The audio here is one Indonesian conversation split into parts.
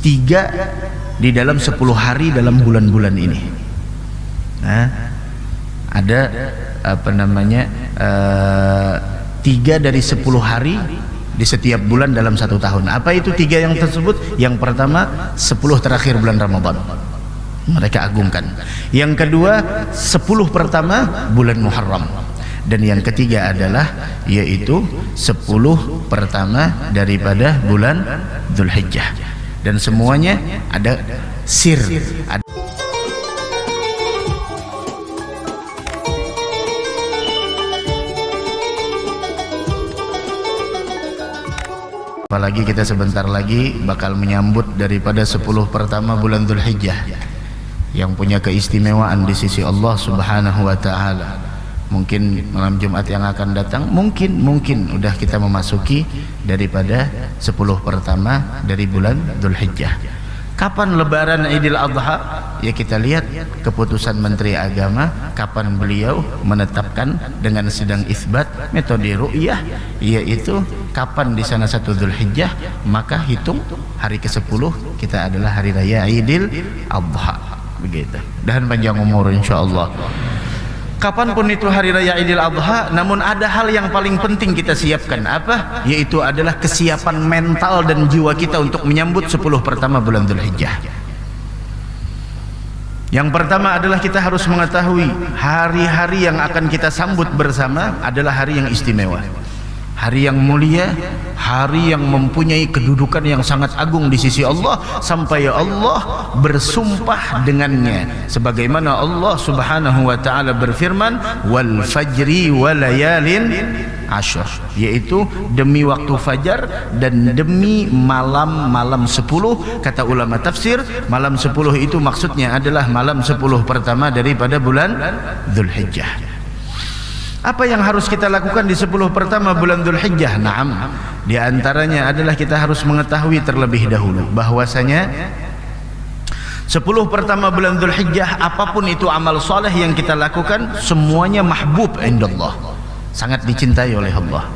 3 di dalam 10 hari dalam bulan-bulan ini. Nah, ada 3 dari 10 hari di setiap bulan dalam 1 tahun. Apa itu 3 yang tersebut? Yang pertama 10 terakhir bulan Ramadan, mereka agungkan. Yang kedua 10 pertama bulan Muharram. Dan yang ketiga adalah yaitu 10 pertama daripada bulan Dzulhijjah. Dan semuanya ada sir, apalagi kita sebentar lagi bakal menyambut daripada 10 pertama bulan Dzulhijjah yang punya keistimewaan di sisi Allah Subhanahu wa taala. Mungkin malam Jumat yang akan datang mungkin udah kita memasuki daripada 10 pertama dari bulan Dzulhijjah. Kapan lebaran Idul Adha? Ya kita lihat keputusan Menteri Agama kapan beliau menetapkan dengan sedang isbat metode ru'yah, yaitu kapan di sana 1 Dzulhijjah, maka hitung hari ke-10 kita adalah hari raya Idul Adha. Begitu. Dan panjang umur insyaallah. Kapanpun itu hari raya Idul Adha, namun ada hal yang paling penting kita siapkan. Apa? Yaitu adalah kesiapan mental dan jiwa kita untuk menyambut 10 pertama bulan Dzulhijjah. Yang pertama adalah kita harus mengetahui hari-hari yang akan kita sambut bersama adalah hari yang istimewa, hari yang mulia, hari yang mempunyai kedudukan yang sangat agung di sisi Allah, sampai Allah bersumpah dengannya, sebagaimana Allah Subhanahu wa taala berfirman, wal fajri walayalin ashr, yaitu demi waktu fajar dan demi malam-malam 10. Kata ulama tafsir, malam 10 itu maksudnya adalah malam 10 pertama daripada bulan Dzulhijjah. Apa yang harus kita lakukan di 10 pertama bulan Dzulhijjah? Naam, di antaranya adalah kita harus mengetahui terlebih dahulu bahwasanya 10 pertama bulan Dzulhijjah, apapun itu amal soleh yang kita lakukan, semuanya mahbub indallah, sangat dicintai oleh Allah.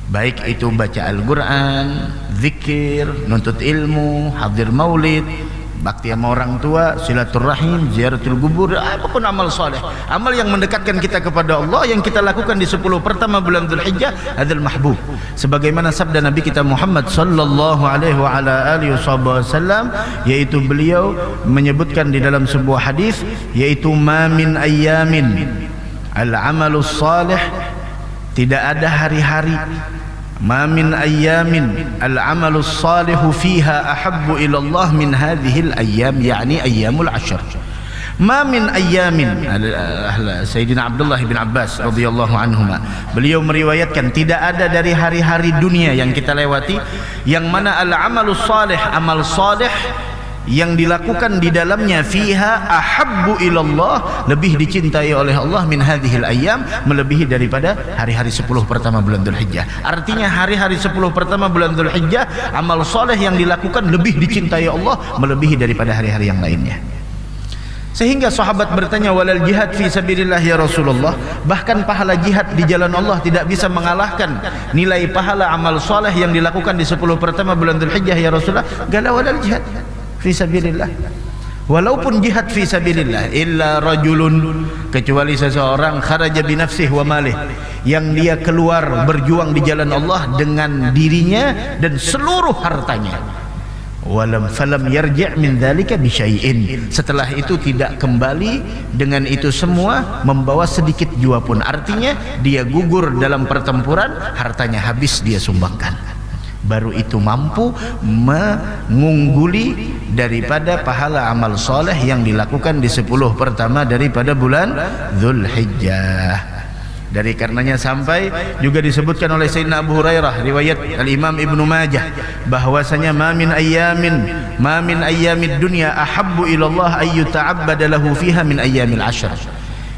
Baik itu baca Al-Quran, zikir, nuntut ilmu, hadir maulid, bakti sama orang tua, silaturahim, ziaratul kubur, apapun amal soleh, amal yang mendekatkan kita kepada Allah yang kita lakukan di 10 pertama bulan Dzulhijjah adalah mahbub. Sebagaimana sabda Nabi kita Muhammad sallallahu alaihi wa ala alihi wasallam, yaitu beliau menyebutkan di dalam sebuah hadis, yaitu ma min ayyamin al-amalus salih, tidak ada hari-hari, ma min ayyamin al-amalus salihu fiha ahabbu ila Allah min hadhil ayyam, yakni ayyamul ashr. Ma min ayyamin, Sayyidina Abdullah bin Abbas radhiyallahu anhuma, beliau meriwayatkan tidak ada dari hari-hari dunia yang kita lewati yang mana al-amalus salih, amal salih yang dilakukan di dalamnya fiha ahabbu ilallah, lebih dicintai oleh Allah min hadhil ayyam, melebihi daripada hari-hari 10 pertama bulan Dzulhijjah. Artinya hari-hari 10 pertama bulan Dzulhijjah amal soleh yang dilakukan lebih dicintai Allah melebihi daripada hari-hari yang lainnya. Sehingga sahabat bertanya, walal jihad fi sabilillah ya Rasulullah, bahkan pahala jihad di jalan Allah tidak bisa mengalahkan nilai pahala amal soleh yang dilakukan di 10 pertama bulan Dzulhijjah ya Rasulullah. Gala walal jihad fi sabilillah, walaupun jihad fi sabilillah, illa rajulun, kecuali seseorang kharaja bi nafsihi wa malih, yang dia keluar berjuang di jalan Allah dengan dirinya dan seluruh hartanya, falam yarji' min dzalika bi syai'in, setelah itu tidak kembali dengan itu semua membawa sedikit jua pun, artinya dia gugur dalam pertempuran, hartanya habis dia sumbangkan, baru itu mampu mengungguli daripada pahala amal soleh yang dilakukan di 10 pertama daripada bulan Dzulhijjah. Dari karenanya sampai juga disebutkan oleh Sayyidina Abu Hurairah, riwayat Al-Imam Ibnu Majah, bahwasanya ma min ayyamid dunya ahabbu ilallah ay yuta'abbada lahu fiha min ayyamil ashr,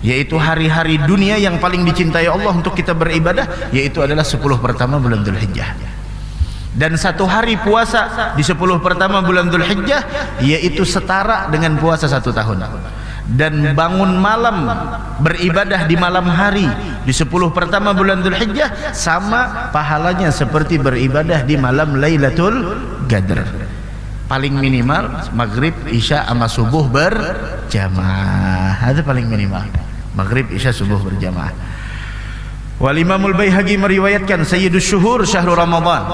yaitu hari-hari dunia yang paling dicintai Allah untuk kita beribadah, yaitu adalah 10 pertama bulan Dzulhijjah. Dan satu hari puasa di 10 pertama bulan Dzulhijjah yaitu setara dengan puasa 1 tahun. Dan bangun malam beribadah di malam hari di 10 pertama bulan Dzulhijjah sama pahalanya seperti beribadah di malam Lailatul Qadar. paling minimal maghrib, isya sama subuh berjamaah. Itu paling minimal. Maghrib, isya, subuh berjamaah. Wal Imamul Baihaqi meriwayatkan Sayyidus Syuhur syahrul Ramadan.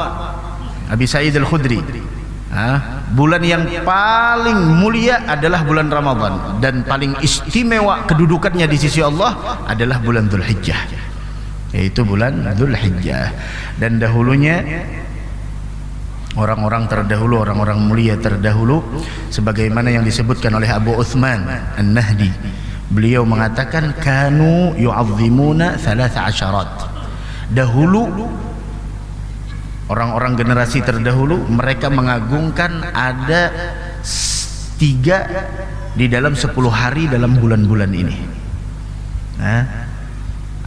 Abi Sa'id Al-Khudri. Bulan yang paling mulia adalah bulan Ramadan, dan paling istimewa kedudukannya di sisi Allah adalah bulan Dzulhijjah, yaitu bulan Dzulhijjah. Dan dahulunya orang-orang terdahulu, orang-orang mulia terdahulu, sebagaimana yang disebutkan oleh Abu Uthman An-Nahdi, beliau mengatakan kanu yu'azzimuna 13. Dahulu orang-orang generasi terdahulu mereka mengagungkan ada 3 di dalam 10 hari dalam bulan-bulan ini.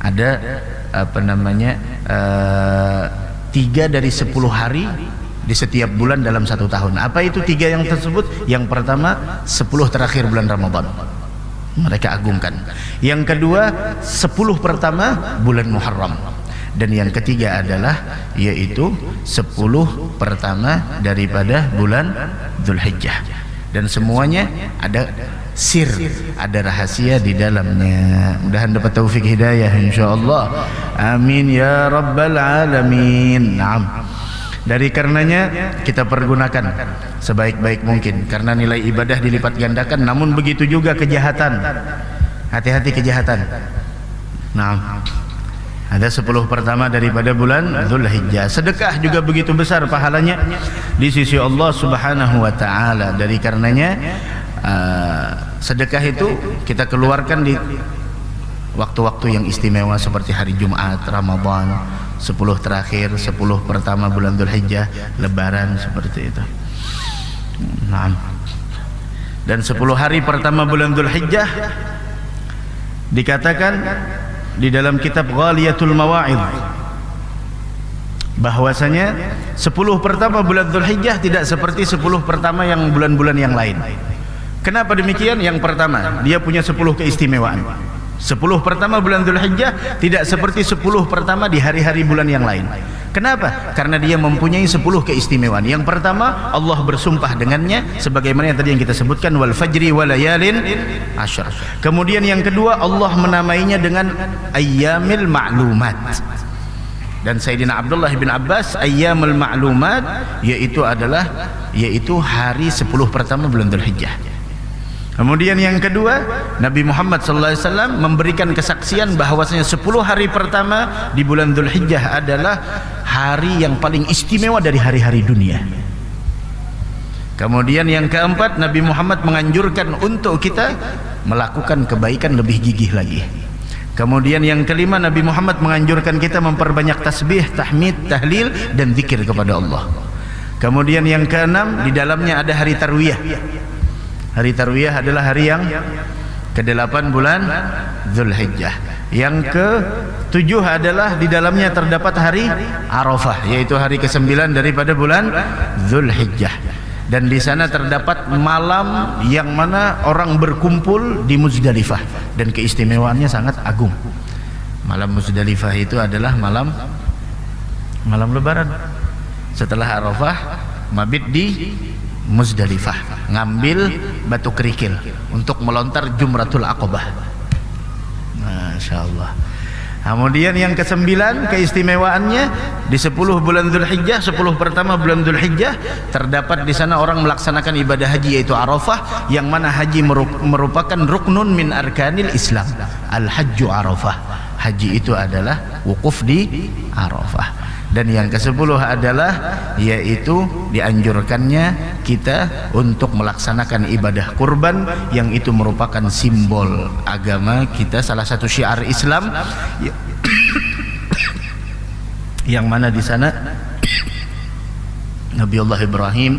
Ada 3 dari 10 hari di setiap bulan dalam 1 tahun. Apa itu 3 yang tersebut? Yang pertama 10 terakhir bulan Ramadan, mereka agungkan. Yang kedua 10 pertama bulan Muharram. Dan yang ketiga adalah yaitu 10 pertama daripada bulan Dzulhijjah. Dan semuanya ada sir, ada rahasia di dalamnya. Mudah-mudahan dapat taufik hidayah insyaallah. Amin ya rabbal alamin. Naam. Dari karenanya kita pergunakan sebaik-baik mungkin, karena nilai ibadah dilipat gandakan. Namun begitu juga kejahatan. Hati-hati kejahatan. Nah, ada 10 pertama daripada bulan Dzulhijjah. Sedekah juga begitu besar pahalanya di sisi Allah Subhanahu wa taala. Dari karenanya sedekah itu kita keluarkan di waktu-waktu yang istimewa seperti hari Jumat, Ramadan, 10 terakhir, 10 pertama bulan Dzulhijjah, Lebaran, seperti itu. Nah, dan 10 hari pertama bulan Dzulhijjah dikatakan di dalam kitab Ghaliyatul Mawa'id bahwasanya 10 pertama bulan Dzulhijjah tidak seperti 10 pertama yang bulan-bulan yang lain. Kenapa demikian? Yang pertama, dia punya 10 keistimewaan. 10 pertama bulan Dzulhijjah tidak seperti 10 pertama di hari-hari bulan yang lain. Kenapa? Karena dia mempunyai 10 keistimewaan. Yang pertama, Allah bersumpah dengannya sebagaimana yang tadi yang kita sebutkan, wal fajri wa layalin ashr. Kemudian yang kedua, Allah menamainya dengan ayyamil ma'lumat. Dan Sayyidina Abdullah bin Abbas, ayyamul ma'lumat yaitu hari 10 pertama bulan Dzulhijjah. Kemudian yang kedua, Nabi Muhammad SAW memberikan kesaksian bahwasanya 10 hari pertama di bulan Dzulhijjah adalah hari yang paling istimewa dari hari-hari dunia. Kemudian yang keempat, Nabi Muhammad menganjurkan untuk kita melakukan kebaikan lebih gigih lagi. Kemudian yang kelima, Nabi Muhammad menganjurkan kita memperbanyak tasbih, tahmid, tahlil dan zikir kepada Allah. Kemudian yang keenam, di dalamnya ada hari Tarwiyah. Hari Tarwiyah adalah hari yang ke-8 bulan Dzulhijjah. Yang ke-7 adalah di dalamnya terdapat hari Arafah, yaitu hari ke-9 daripada bulan Dzulhijjah. Dan di sana terdapat malam yang mana orang berkumpul di Muzdalifah, dan keistimewaannya sangat agung. Malam Muzdalifah itu adalah malam Lebaran. Setelah Arafah, mabit di Muzdalifah, ngambil batu kerikil untuk melontar Jumratul Aqabah. Masya Allah. Kemudian yang ke-9 keistimewaannya di 10 bulan Dzulhijjah, 10 pertama bulan Dzulhijjah, terdapat di sana orang melaksanakan ibadah haji yaitu Arafah, yang mana haji merupakan ruknun min arkanil Islam. Al-Hajju Arafah. Haji itu adalah wukuf di Arafah. Dan yang ke-10 adalah yaitu dianjurkannya kita untuk melaksanakan ibadah kurban, yang itu merupakan simbol agama kita, salah satu syiar Islam yang mana di sana Nabiullah Ibrahim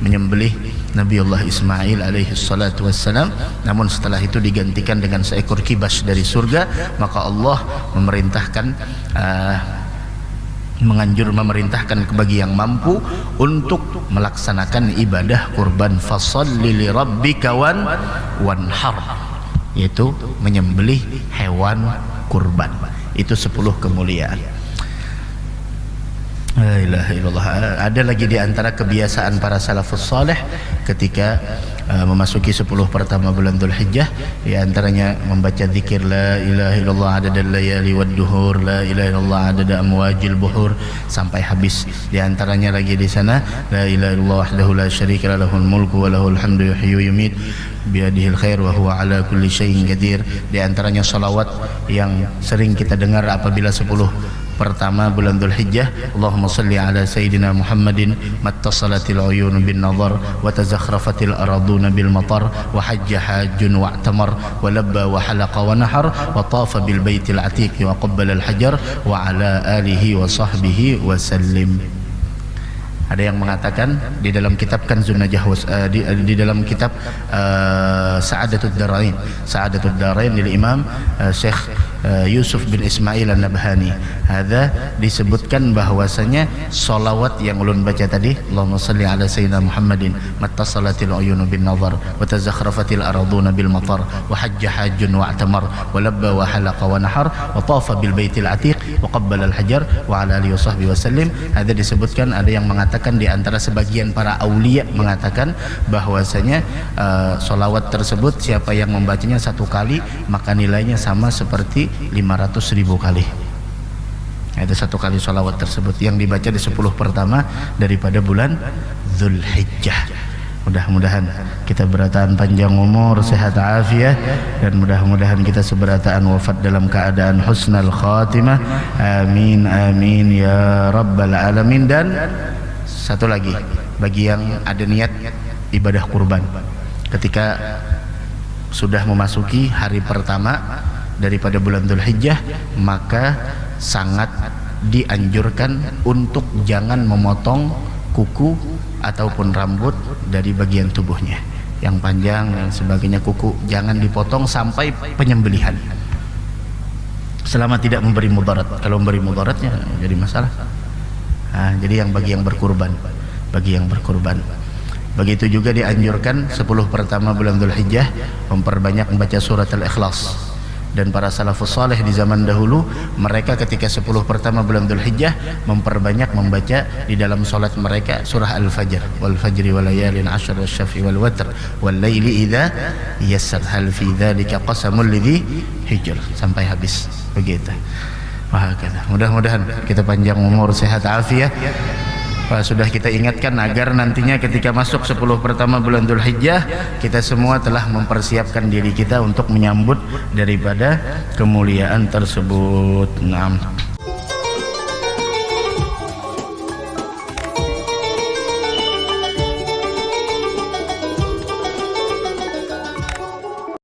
menyembelih Nabiullah Ismail alaihi salatu wassalam. Namun setelah itu digantikan dengan seekor kibas dari surga. Maka Allah memerintahkan bagi yang mampu untuk melaksanakan ibadah kurban, fasholli li rabbika wanhar, yaitu menyembelih hewan kurban. Itu 10 kemuliaan. La ilaha illallah. Ada lagi di antara kebiasaan para salafus saleh ketika memasuki 10 pertama bulan Dzulhijjah, di antaranya membaca zikir la ilaha illallah adadal layali wad duhur, la ilaha illallah adada amwajil buhur sampai habis. Di antaranya lagi di sana la ilaha illallah wahdahu la syarika lahul mulku wa lahul hamdu yuhyi wa yumiit biyadihil khair wa huwa ala kulli syai'in qadir. Di antaranya salawat yang sering kita dengar apabila 10 pertama bulan Dzulhijjah, Allahumma salli ala sayyidina Muhammadin mattasalatil uyun bin nazar wa tazakhrafatil araduna bil matar wa hajja hajjun wa i'tamar wa labba wa halaqa wa nahar wa tafa bil baitil atiq wa qabbala al hajar wa ala alihi wa sahbihi wa sallim. Ada yang mengatakan di dalam kitab Kanzun Najah di dalam kitab Sa'adatud Darain dari Imam Syekh Yusuf bin Ismail An-Nabhani, ada disebutkan bahwasanya solawat yang ulun baca tadi, Allahumma salli ala sayyidina Muhammadin mattasalatil uyunu bin nazar wa tazakhrafatil araduna bil matar wa hajja hajjun wa i'tamar wa labba wa halaqa wa nahar wa tafa bil baitil atiq wa qabbala al hajar wa ala alihi wa sahbihi wasallim. Ada disebutkan, ada yang mengatakan di antara sebagian para aulia mengatakan bahwasanya solawat tersebut siapa yang membacanya 1 kali maka nilainya sama seperti 500.000 kali. Itu 1 kali solawat tersebut yang dibaca di 10 pertama daripada bulan Dzulhijjah. Mudah-mudahan kita berataan panjang umur, sehat afiah, dan mudah-mudahan kita seberataan wafat dalam keadaan husnul khatimah. Amin amin ya rabbal alamin. Dan satu lagi, bagi yang ada niat ibadah kurban, ketika sudah memasuki hari pertama daripada bulan Dzulhijjah, maka sangat dianjurkan untuk jangan memotong kuku ataupun rambut dari bagian tubuhnya yang panjang dan sebagainya. Kuku jangan dipotong sampai penyembelihan selama tidak memberi mudarat. Kalau memberi mudaratnya jadi masalah. Jadi yang bagi yang berkurban, begitu juga dianjurkan 10 pertama bulan Dzulhijjah memperbanyak membaca surat Al-Ikhlas. Dan para salafus saleh di zaman dahulu, mereka ketika 10 pertama bulan Dzulhijjah memperbanyak membaca di dalam salat mereka surah Al-Fajr, wal fajri wal layalin 'ashr wasy-syaf'i wal watr wal laili idza yassar hal fi dzalika qasamul lidzi hijr sampai habis. Begitu. Mudah-mudahan kita panjang umur, sehat afiah. Sudah kita ingatkan agar nantinya ketika masuk 10 pertama bulan Dzulhijjah, kita semua telah mempersiapkan diri kita untuk menyambut daripada kemuliaan tersebut. Naam.